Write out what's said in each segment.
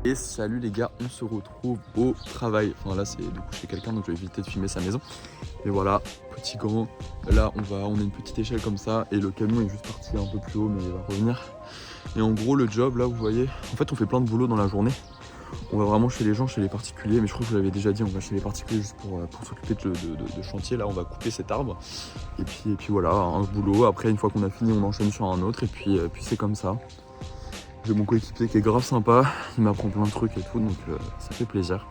Et salut les gars, on se retrouve au travail. Enfin là c'est du coup chez quelqu'un, donc je vais éviter de filmer sa maison. Et voilà, petit grand, là on a une petite échelle comme ça et le camion est juste parti un peu plus haut mais il va revenir. Et en gros le job là vous voyez, en fait on fait plein de boulot dans la journée. On va vraiment chez les gens, chez les particuliers, mais je crois que je vous l'avais déjà dit, on va chez les particuliers juste pour s'occuper de chantier. Là on va couper cet arbre et puis voilà, un boulot. Après une fois qu'on a fini on enchaîne sur un autre et puis c'est comme ça. J'ai mon coéquipier qui est grave sympa, il m'apprend plein de trucs et tout, donc ça fait plaisir.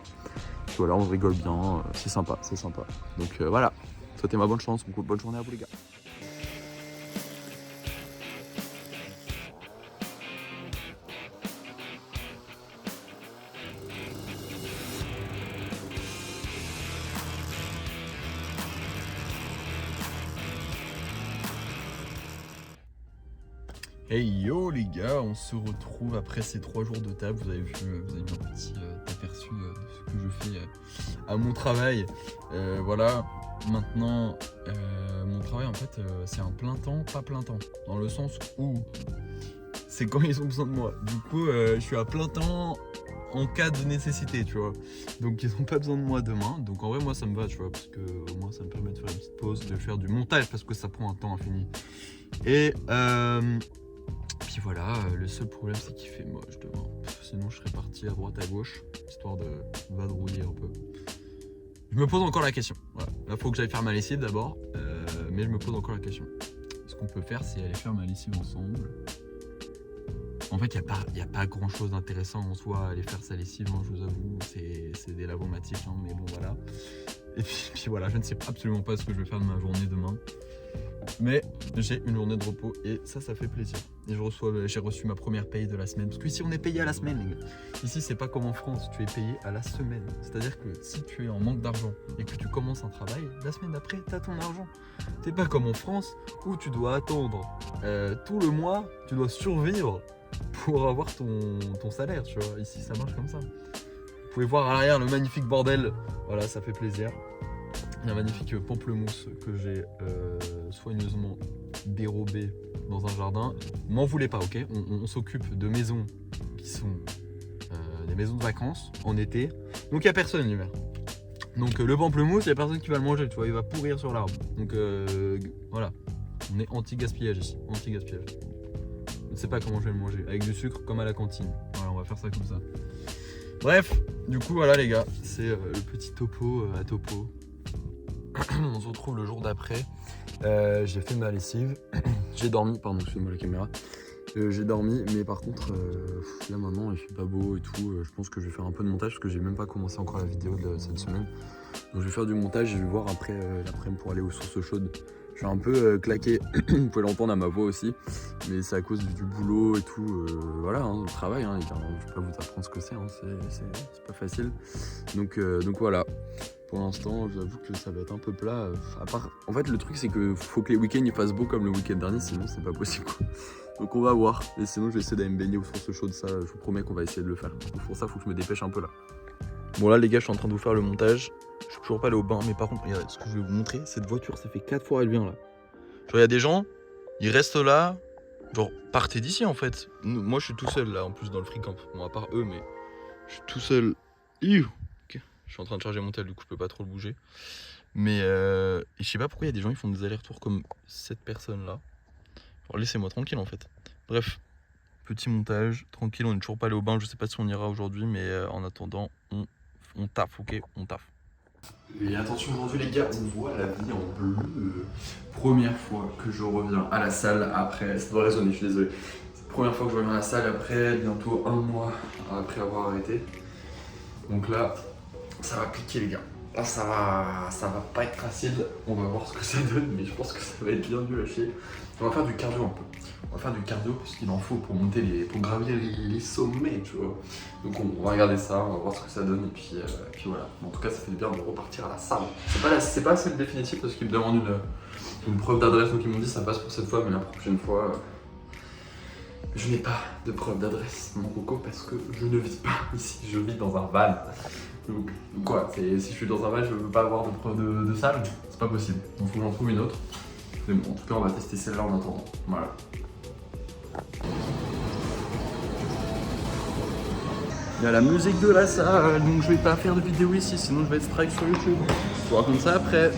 Puis voilà, on rigole bien, c'est sympa, c'est sympa. Donc voilà, souhaitez ma bonne chance, bonne journée à vous les gars. Hey yo les gars, on se retrouve après ces 3 jours de table. Vous avez vu un petit aperçu de ce que je fais à mon travail. Voilà, maintenant mon travail en fait c'est un plein temps, pas plein temps. Dans le sens où c'est quand ils ont besoin de moi. Du coup je suis à plein temps en cas de nécessité, tu vois. Donc ils n'ont pas besoin de moi demain. Donc en vrai moi ça me va, tu vois, parce que au moins ça me permet de faire une petite pause, de faire du montage parce que ça prend un temps infini. Et puis voilà, le seul problème c'est qu'il fait moche demain. Sinon je serais parti à droite à gauche, histoire de vadrouiller un peu. Je me pose encore la question. Voilà. Là faut que j'aille faire ma lessive d'abord, mais je me pose encore la question. Ce qu'on peut faire c'est aller faire ma lessive ensemble. En fait il n'y a pas grand chose d'intéressant en soi à aller faire sa lessive, hein, je vous avoue, c'est des lavomatiques, hein, mais bon voilà. Et puis voilà, je ne sais absolument pas ce que je vais faire de ma journée demain. Mais j'ai une journée de repos et ça fait plaisir. Et j'ai reçu ma première paye de la semaine. Parce que ici on est payé à la semaine les gars. Ici c'est pas comme en France, tu es payé à la semaine. C'est-à-dire que si tu es en manque d'argent et que tu commences un travail, la semaine d'après tu as ton argent. T'es pas comme en France où tu dois attendre tout le mois, tu dois survivre pour avoir ton salaire, tu vois. Ici ça marche comme ça. Vous pouvez voir à l'arrière le magnifique bordel. Voilà, ça fait plaisir. Un magnifique pamplemousse que j'ai soigneusement dérobé dans un jardin. M'en voulez pas, ok? On s'occupe de maisons qui sont des maisons de vacances en été. Donc il n'y a personne l'hiver. Donc le pamplemousse, il n'y a personne qui va le manger, tu vois, il va pourrir sur l'arbre. Donc voilà, on est anti-gaspillage ici, anti-gaspillage. Je ne sais pas comment je vais le manger, avec du sucre comme à la cantine. Voilà, on va faire ça comme ça. Bref, du coup voilà les gars, c'est le petit topo à topo. On se retrouve le jour d'après. J'ai fait ma lessive. J'ai dormi, pardon, excusez-moi la caméra. J'ai dormi, mais par contre, là maintenant il fait pas beau et tout. Je pense que je vais faire un peu de montage parce que j'ai même pas commencé encore la vidéo de cette semaine. Donc je vais faire du montage et je vais voir après l'après-midi pour aller aux sources chaudes. Je suis un peu claqué, vous pouvez l'entendre à ma voix aussi, mais c'est à cause du boulot et tout. Voilà, hein, le travail, hein, je vais pas vous apprendre ce que c'est, hein, c'est pas facile. Donc voilà. Pour l'instant, j'avoue que ça va être un peu plat. En fait, le truc, c'est que faut que les week-ends ils fassent beau comme le week-end dernier, sinon c'est pas possible. Donc on va voir. Et sinon, je vais essayer d'aller me baigner aux sources chaudes. Ça, je vous promets qu'on va essayer de le faire. Donc pour ça, il faut que je me dépêche un peu là. Bon là, les gars, je suis en train de vous faire le montage. Je suis toujours pas allé au bain, mais par contre, regardez, ce que je vais vous montrer, cette voiture, ça fait 4 fois elle vient là. Genre, il y a des gens, ils restent là. Genre, partez d'ici en fait. Moi, je suis tout seul là, en plus dans le free camp. Bon, à part eux, mais je suis tout seul. Je suis en train de charger mon tel, du coup je peux pas trop le bouger. Mais je sais pas pourquoi il y a des gens qui font des allers-retours comme cette personne là. Alors laissez-moi tranquille en fait. Bref, petit montage, tranquille, on est toujours pas allé au bain, je sais pas si on ira aujourd'hui, mais en attendant, on taffe, ok? On taffe. Et attention aujourd'hui les gars, on voit la vie en bleu. Première fois que je reviens à la salle après, ça doit résonner, je suis désolé. C'est la première fois que je reviens à la salle après bientôt 1 mois après avoir arrêté. Donc là, ça va cliquer les gars. Là ça va pas être facile. On va voir ce que ça donne, mais je pense que ça va être bien nul à chier. On va faire du cardio un peu. On va faire du cardio parce qu'il en faut pour monter pour gravir les sommets, tu vois. Donc on va regarder ça, on va voir ce que ça donne et puis voilà. En tout cas ça fait bien de repartir à la salle. C'est pas assez définitif parce qu'ils me demandent une preuve d'adresse, donc ils m'ont dit ça passe pour cette fois, mais la prochaine fois je n'ai pas de preuve d'adresse mon coco parce que je ne vis pas ici, je vis dans un van. Donc quoi, si je suis dans un van, je ne veux pas avoir de preuve de salle, c'est pas possible. Donc faut que j'en trouve une autre. Mais bon, en tout cas, on va tester celle-là en attendant. Voilà. Il y a la musique de la salle, donc je vais pas faire de vidéo ici, sinon je vais être strike sur YouTube. Je vous raconte ça après.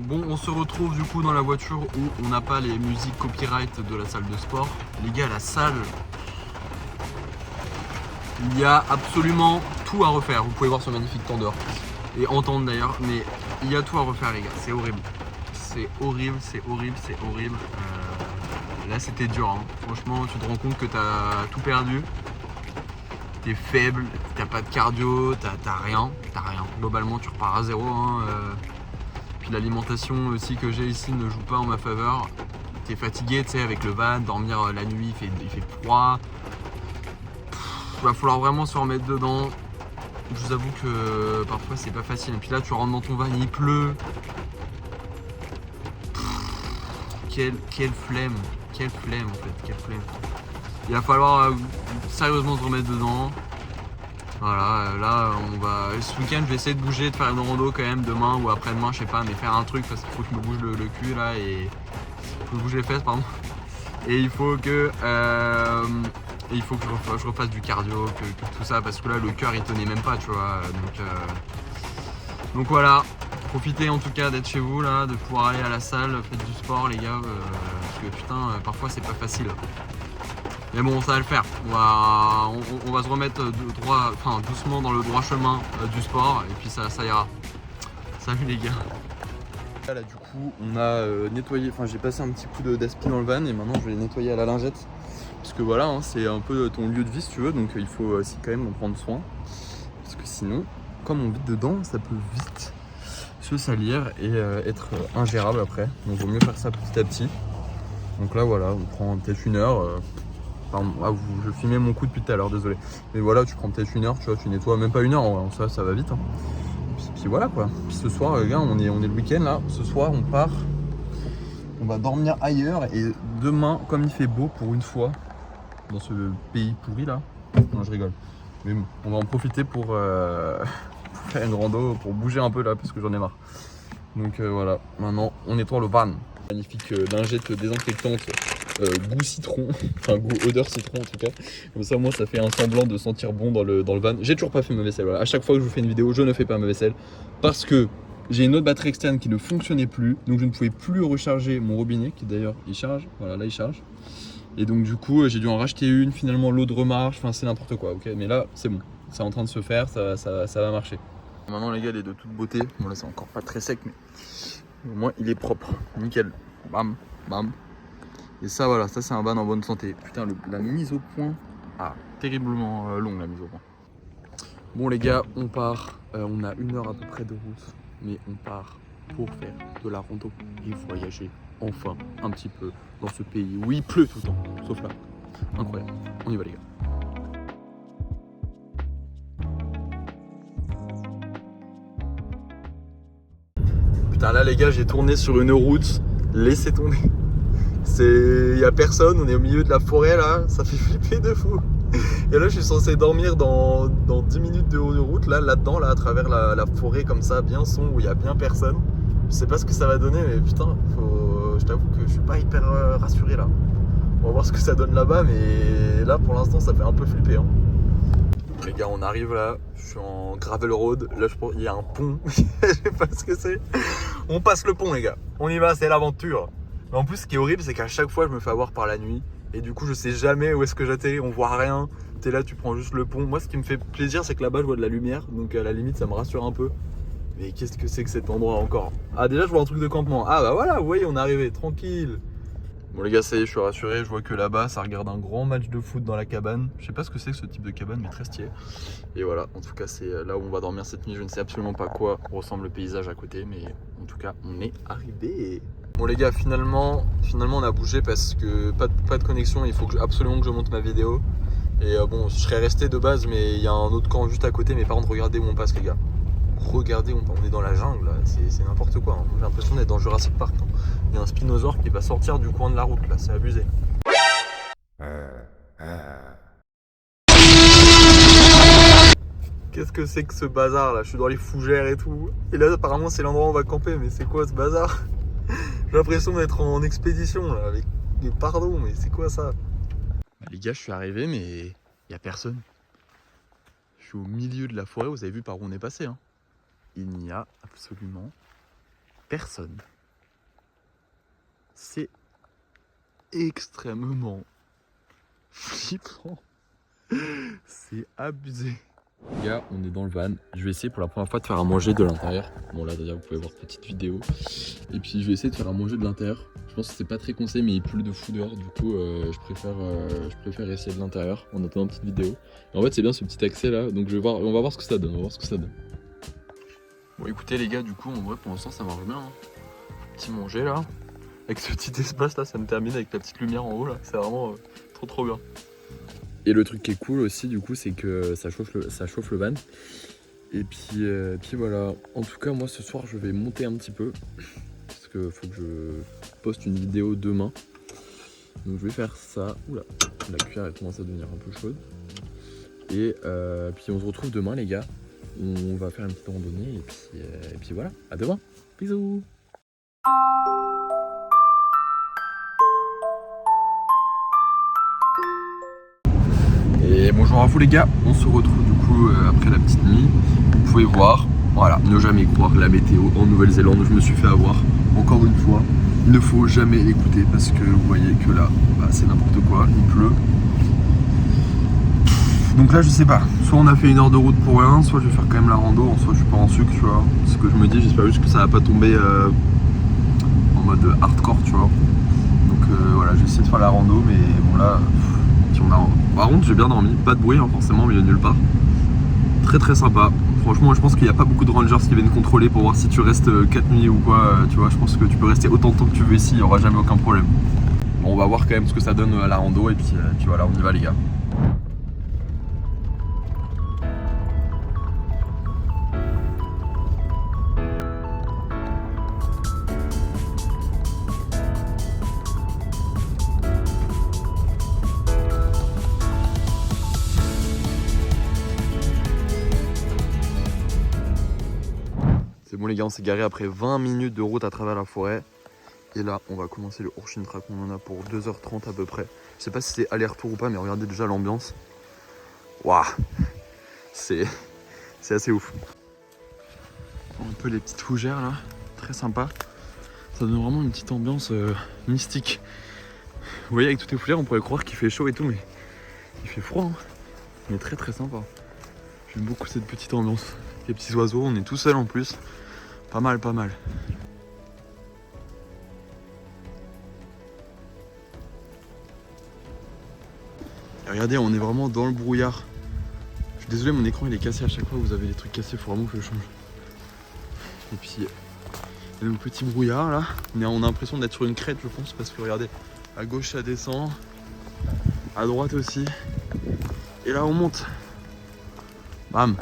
Bon, on se retrouve du coup dans la voiture où on n'a pas les musiques copyright de la salle de sport. Les gars, la salle, il y a absolument tout à refaire. Vous pouvez voir ce magnifique tendeur et entendre d'ailleurs, mais il y a tout à refaire les gars, c'est horrible. C'est horrible, c'est horrible, c'est horrible. Là c'était dur, hein. Franchement tu te rends compte que t'as tout perdu. T'es faible, t'as pas de cardio, t'as rien. Globalement tu repars à zéro, hein. Puis l'alimentation aussi que j'ai ici ne joue pas en ma faveur. T'es fatigué, tu sais, avec le van, dormir la nuit, il fait froid. Va falloir vraiment se remettre dedans. Je vous avoue que parfois c'est pas facile. Et puis là tu rentres dans ton van, il pleut. Quelle flemme en fait, quelle flemme. Il va falloir sérieusement se remettre dedans. Voilà, là on va. Ce week-end je vais essayer de bouger, de faire une rando quand même demain ou après-demain, je sais pas, mais faire un truc parce qu'il faut que je me bouge le cul là et. Faut que je bouge les fesses, pardon. Et il faut que. Je refasse du cardio, que tout ça, parce que là le cœur il tenait même pas, tu vois. Donc voilà, profitez en tout cas d'être chez vous là, de pouvoir aller à la salle, faites du sport les gars, parce que putain parfois c'est pas facile. Mais bon ça va le faire, on va se remettre doucement dans le droit chemin du sport et puis ça ira. Salut les gars. Là du coup on a nettoyé, j'ai passé un petit coup d'aspi dans le van et maintenant je vais les nettoyer à la lingette. Parce que voilà, hein, c'est un peu ton lieu de vie si tu veux, donc il faut aussi quand même en prendre soin. Parce que sinon, comme on vit dedans, ça peut vite se salir et être ingérable après. Donc il vaut mieux faire ça petit à petit. Donc là voilà, on prend peut-être une heure. Pardon, je filmais mon coup depuis tout à l'heure, désolé. Mais voilà, tu prends peut-être une heure, tu vois, tu nettoies même pas une heure, en vrai, ça va vite. Hein. Puis voilà quoi. Puis ce soir, les gars, on est le week-end là. Ce soir, on part. On va dormir ailleurs et demain, comme il fait beau pour une fois, dans ce pays pourri là. Non, je rigole. Mais bon, on va en profiter pour faire une rando, pour bouger un peu là, parce que j'en ai marre. Donc voilà, maintenant on nettoie le van. Magnifique lingette désinfectante, goût citron, enfin goût odeur citron en tout cas. Comme ça, moi, ça fait un semblant de sentir bon dans le van. J'ai toujours pas fait ma vaisselle. Voilà. À chaque fois que je vous fais une vidéo, je ne fais pas ma vaisselle parce que j'ai une autre batterie externe qui ne fonctionnait plus, donc je ne pouvais plus recharger mon robinet qui d'ailleurs il charge. Voilà, là il charge. Et donc du coup j'ai dû en racheter une, finalement l'autre remarche, c'est n'importe quoi, ok. Mais là c'est bon, c'est en train de se faire, ça va marcher. Maintenant les gars il est de toute beauté, bon là c'est encore pas très sec mais au moins il est propre, nickel, bam, bam. Et ça voilà, ça c'est un van en bonne santé. Putain la mise au point, terriblement longue la mise au point. Bon les gars, on part, on a 1 heure à peu près de route, mais on part pour faire de la rando et voyager enfin un petit peu dans ce pays où il pleut tout le temps, sauf là. Incroyable, on y va les gars. Putain là les gars, j'ai tourné sur une route, laissez tomber. Il y a personne, on est au milieu de la forêt là, ça fait flipper de fou. Et là je suis censé dormir dans 10 minutes de route là-dedans, là à travers la forêt comme ça, bien sombre, où il y a bien personne. Je sais pas ce que ça va donner mais putain, je t'avoue que je suis pas hyper rassuré là. On va voir ce que ça donne là-bas, mais là pour l'instant ça fait un peu flipper. Hein. Les gars, on arrive là, je suis en gravel road, là je pense qu'il y a un pont, je sais pas ce que c'est. On passe le pont les gars, on y va, c'est l'aventure. Mais en plus ce qui est horrible c'est qu'à chaque fois je me fais avoir par la nuit et du coup je sais jamais où est-ce que j'atterris, on voit rien. T'es là, tu prends juste le pont. Moi ce qui me fait plaisir c'est que là-bas je vois de la lumière, donc à la limite ça me rassure un peu. Mais qu'est-ce que c'est que cet endroit encore? Ah déjà je vois un truc de campement. Ah bah voilà, vous voyez on est arrivé, tranquille. Bon les gars ça y est, je suis rassuré, je vois que là-bas ça regarde un grand match de foot dans la cabane. Je sais pas ce que c'est que ce type de cabane mais très stylé. Et voilà, en tout cas c'est là où on va dormir cette nuit. Je ne sais absolument pas quoi ressemble le paysage à côté, mais en tout cas on est arrivé. Bon les gars, finalement on a bougé parce que pas de connexion, il faut absolument que je monte ma vidéo. Et bon, je serais resté de base mais il y a un autre camp juste à côté. Mais par contre regardez où on passe les gars. Regardez, on est dans la jungle là, c'est n'importe quoi. Hein. J'ai l'impression d'être dans Jurassic Park. Hein. Il y a un spinosaure qui va sortir du coin de la route là, c'est abusé. Qu'est-ce que c'est que ce bazar là? Je suis dans les fougères et tout. Et là apparemment c'est l'endroit où on va camper, mais c'est quoi ce bazar? J'ai l'impression d'être en expédition là, avec des pardons, mais c'est quoi ça? Bah, les gars, je suis arrivé mais il y a personne. Je suis au milieu de la forêt, vous avez vu par où on est passé, hein. Il n'y a absolument personne. C'est extrêmement flippant. C'est abusé. Les gars, on est dans le van. Je vais essayer pour la première fois de faire à manger de l'intérieur. Bon là d'ailleurs vous pouvez voir petite vidéo. Et puis je vais essayer de faire à manger de l'intérieur. Je pense que c'est pas très conseillé mais il pleut de fou dehors. Du coup je préfère essayer de l'intérieur en attendant une petite vidéo. Et en fait c'est bien ce petit accès là. Donc on va voir ce que ça donne. Bon écoutez les gars, du coup en vrai pour l'instant ça marche bien, hein. Petit manger là. Avec ce petit espace là, ça me termine avec la petite lumière en haut là. C'est vraiment trop bien. Et le truc qui est cool aussi du coup c'est que ça chauffe le van. Et puis voilà. En tout cas moi ce soir je vais monter un petit peu. Parce que faut que je poste une vidéo demain. Donc je vais faire ça. Oula, la cuillère elle commence à devenir un peu chaude. Et puis on se retrouve demain les gars. On va faire une petite randonnée et puis voilà. À demain. Bisous. Et bonjour à vous les gars, on se retrouve du coup après la petite nuit. Vous pouvez voir, voilà, ne jamais croire la météo en Nouvelle-Zélande, je me suis fait avoir encore une fois. Il ne faut jamais écouter parce que vous voyez que là, bah, c'est n'importe quoi, il pleut. Donc là je sais pas, soit on a fait 1 heure de route pour rien, soit je vais faire quand même la rando, soit je suis pas en sucre, tu vois. Ce que je me dis, j'espère juste que ça va pas tomber en mode hardcore, tu vois. Donc voilà, j'ai essayé de faire la rando, mais bon là... Par contre j'ai bien dormi, pas de bruit hein, forcément au milieu de nulle part. Très sympa. Franchement je pense qu'il n'y a pas beaucoup de rangers qui viennent contrôler pour voir si tu restes 4 nuits ou quoi. Tu vois, je pense que tu peux rester autant de temps que tu veux ici, il n'y aura jamais aucun problème. Bon, on va voir quand même ce que ça donne à la rando et puis voilà, on y va les gars. C'est bon les gars, on s'est garé après 20 minutes de route à travers la forêt. Et là, on va commencer le Ocean Track. On en a pour 2h30 à peu près. Je sais pas si c'est aller-retour ou pas, mais regardez déjà l'ambiance. Waouh, c'est assez ouf. Un peu les petites fougères là, très sympa. Ça donne vraiment une petite ambiance mystique. Vous voyez, avec toutes les fougères, on pourrait croire qu'il fait chaud et tout, mais il fait froid, hein. Mais très sympa. J'aime beaucoup cette petite ambiance. Les petits oiseaux, on est tout seul en plus. Pas mal. Et regardez, on est vraiment dans le brouillard. Je suis désolé, mon écran il est cassé à chaque fois. Vous avez des trucs cassés, il faut vraiment que je change. Et puis, il y a le petit brouillard là. On a l'impression d'être sur une crête, je pense, parce que regardez, à gauche ça descend, à droite aussi. Et là on monte. Bam.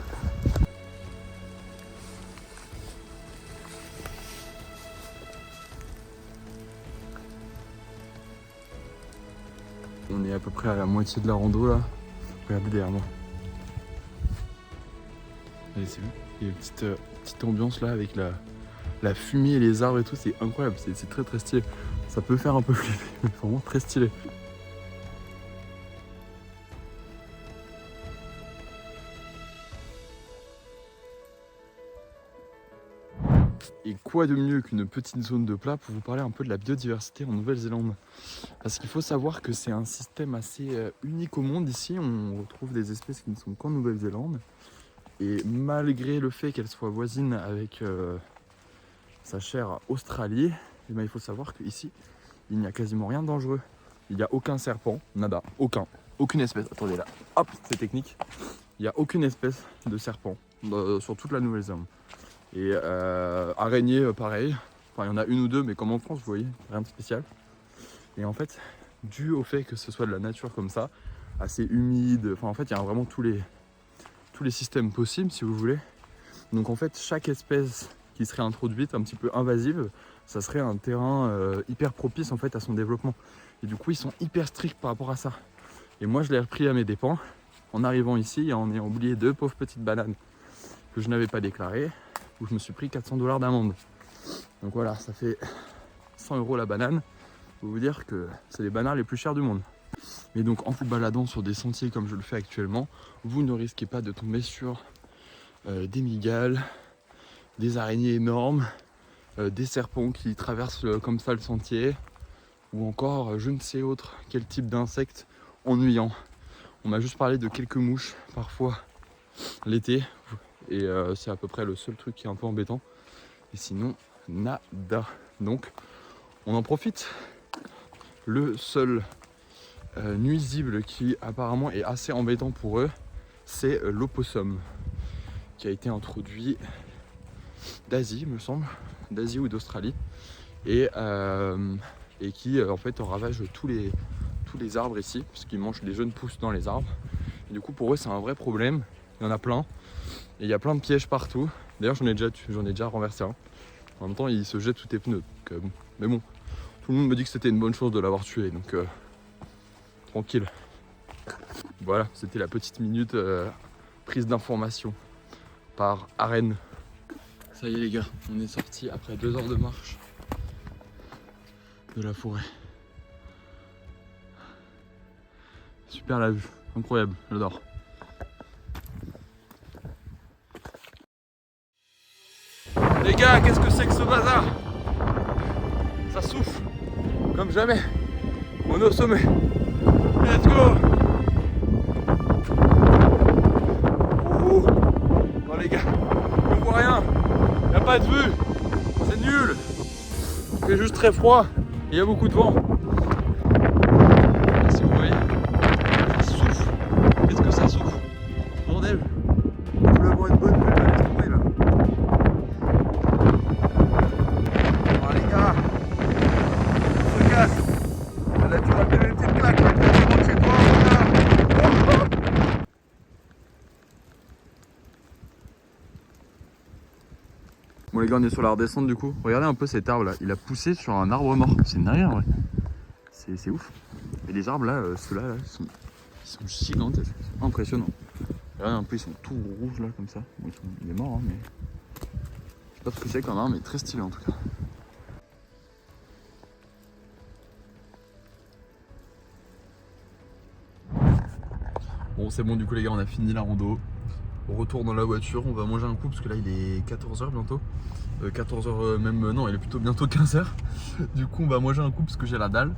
On est à peu près à la moitié de la rando là. Regardez derrière moi. Allez, c'est vu. Il y a une petite ambiance là avec la fumée et les arbres et tout. C'est incroyable, c'est très stylé. Ça peut faire un peu flipper, mais vraiment très stylé. Et quoi de mieux qu'une petite zone de plat pour vous parler un peu de la biodiversité en Nouvelle-Zélande. Parce qu'il faut savoir que c'est un système assez unique au monde ici. On retrouve des espèces qui ne sont qu'en Nouvelle-Zélande. Et malgré le fait qu'elle soit voisine avec sa chère Australie, eh bien, il faut savoir qu'ici, il n'y a quasiment rien de dangereux. Il n'y a aucun serpent, nada, aucune espèce. Attendez là, hop, c'est technique. Il n'y a aucune espèce de serpent sur toute la Nouvelle-Zélande. Et araignées, pareil. Enfin, il y en a une ou deux, mais comme en France, vous voyez, rien de spécial. Et en fait, dû au fait que ce soit de la nature comme ça, assez humide, enfin en fait, il y a vraiment tous les systèmes possibles, si vous voulez. Donc en fait, chaque espèce qui serait introduite, un petit peu invasive, ça serait un terrain hyper propice en fait à son développement. Et du coup, ils sont hyper stricts par rapport à ça. Et moi, je l'ai repris à mes dépens en arrivant ici et en ayant oublié 2 pauvres petites bananes que je n'avais pas déclarées, où je me suis pris 400 $ d'amende. Donc voilà, ça fait 100 € la banane. Faut vous dire que c'est les bananes les plus chères du monde. Mais donc en vous baladant sur des sentiers comme je le fais actuellement, vous ne risquez pas de tomber sur des mygales, des araignées énormes, des serpents qui traversent comme ça le sentier, ou encore je ne sais autre quel type d'insectes ennuyants. On m'a juste parlé de quelques mouches parfois l'été, et c'est à peu près le seul truc qui est un peu embêtant. Et sinon, nada. Donc on en profite. Le seul nuisible qui apparemment est assez embêtant pour eux, c'est l'opossum, qui a été introduit d'Asie, me semble, d'Asie ou d'Australie, et qui en fait ravage tous les arbres ici, parce qu'ils mangent les jeunes pousses dans les arbres. Et du coup pour eux c'est un vrai problème, il y en a plein, et il y a plein de pièges partout. D'ailleurs j'en ai déjà renversé un. En même temps il se jette sous tes pneus, donc, mais bon, tout le monde me dit que c'était une bonne chose de l'avoir tué, donc tranquille. Voilà, c'était la petite minute prise d'information par Arène. Ça y est les gars, on est sorti après 2 heures de marche de la forêt. Super la vue, incroyable, j'adore. Les gars, qu'est-ce que c'est que ce bazar? Ça souffle comme jamais. On est au sommet. Let's go! Ouh. Oh les gars, on voit rien. Y a pas de vue. C'est nul. Il fait juste très froid. Il y a beaucoup de vent. Si vous voyez, ça souffle. Qu'est-ce que ça souffle? Bordel. Je voulais avoir une bonne vue, là, laisse tomber là. Oh les gars, on se casse. Là tu vas te donner une petite claque, là, tu rentres chez toi, voilà. Bon les gars, on est sur la redescente du coup. Regardez un peu cet arbre là, il a poussé sur un arbre mort. C'est une dinguerie en vrai. C'est ouf. Et les arbres là, ceux-là là, ils sont gigantesques. C'est impressionnant. Regardez un peu, ils sont tout rouges là comme ça. Bon, il est mort hein, mais je sais pas ce que c'est comme arbre, mais très stylé en tout cas. Bon c'est bon du coup les gars, on a fini la rando. On retourne dans la voiture, on va manger un coup parce que là il est 14h bientôt. 14h même, non il est plutôt bientôt 15h. Du coup on va manger un coup parce que j'ai la dalle.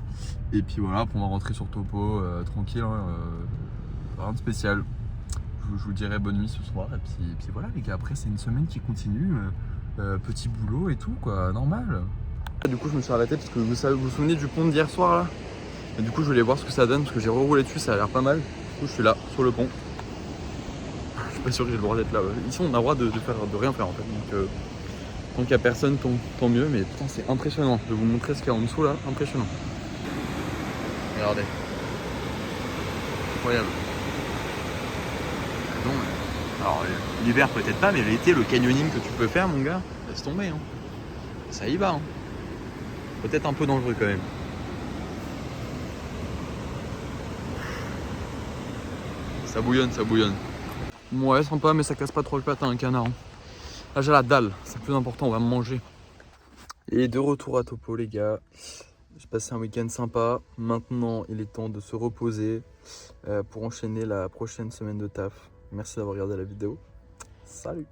Et puis voilà, on va rentrer sur Topo tranquille, hein, rien de spécial. Je vous dirai bonne nuit ce soir. Et puis voilà les gars, après c'est une semaine qui continue. Petit boulot et tout quoi, normal. Du coup je me suis arrêté parce que vous vous souvenez du pont d'hier soir là. Et du coup je voulais voir ce que ça donne parce que j'ai reroulé dessus, ça a l'air pas mal. Du coup je suis là, sur le pont. Je suis pas sûr que j'ai le droit d'être là. Ici on a le droit de rien faire en fait. Donc tant qu'il n'y a personne, tant mieux. Mais putain c'est impressionnant. Je vais vous montrer ce qu'il y a en dessous là. Impressionnant. Regardez. Incroyable. Bon, alors l'hiver peut-être pas, mais l'été le canyoning que tu peux faire mon gars, laisse tomber hein. Ça y va hein. Peut-être un peu dangereux quand même. Ça bouillonne, ça bouillonne. Ouais, sympa, mais ça casse pas trop le patin, un canard. Là, j'ai la dalle, c'est le plus important, on va manger. Et de retour à Topo, les gars. J'ai passé un week-end sympa. Maintenant, il est temps de se reposer pour enchaîner la prochaine semaine de taf. Merci d'avoir regardé la vidéo. Salut!